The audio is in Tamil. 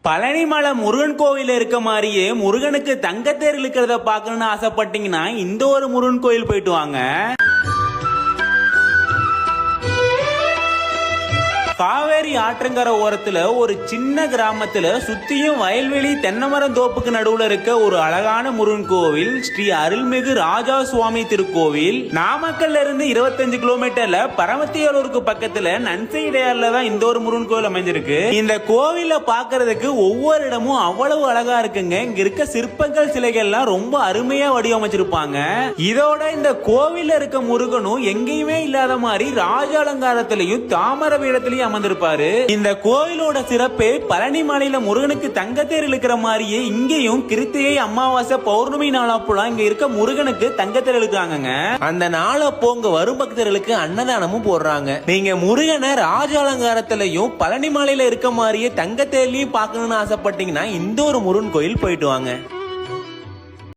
பழனிமலை முருகன் கோவில் இருக்க மாதிரியே முருகனுக்கு தங்கத்தேர் இழுக்கிறத பார்க்கணும்னு ஆசைப்பட்டீங்கன்னா இந்த ஒரு முருகன் கோயில் போயிட்டு வாங்க. காவேரி ஆற்றங்கரை ஓரத்துல ஒரு சின்ன கிராமத்துல சுத்தியும் வயல்வெளி தென்னமரம் தோப்புக்கு நடுவுல இருக்க ஒரு அழகான முருகன் கோவில் ஸ்ரீ அருள்மிகு ராஜா சுவாமி திருக்கோவில். நாமக்கல்ல இருந்து 25 கிலோமீட்டர்ல பரமத்தியூருக்கு பக்கத்துல நன்சைடையார்ல தான் இந்த ஒரு முருகன் கோவில் அமைஞ்சிருக்கு. இந்த கோவில பாக்குறதுக்கு ஒவ்வொரு இடமும் அவ்வளவு அழகா இருக்குங்க. இங்க இருக்க சிற்பங்கள் சிலைகள்லாம் ரொம்ப அருமையா வடிவமைச்சிருப்பாங்க. இதோட இந்த கோவில்ல இருக்க முருகனும் எங்கேயுமே இல்லாத மாதிரி ராஜ அலங்காரத்திலையும் தாமர பீடத்திலையும் அமர்ந்திருப்பாரு. இந்த கோயிலோட சிறப்பே பழனி மலையில முருகனுக்கு தங்கத்தேர் இழுக்கிற மாதிரியே இங்கேயும் கிருத்திகை அமாவாசை பௌர்ணமி நாளப்போலாம் இங்க இருக்க முருகனுக்கு தங்கத்தேர் இழுக்கிறாங்க. அந்த நாளப்போ இங்க வரும் பக்தர்களுக்கு அன்னதானமும் போடுறாங்க. நீங்க முருகனை ராஜ அலங்காரத்திலையும் பழனி மலையில இருக்க மாதிரியே தங்கத்தேர்லயும் பார்க்கணும்னு ஆசைப்பட்டீங்கன்னா இந்த ஒரு முருகன் கோயில் போயிட்டு வாங்க.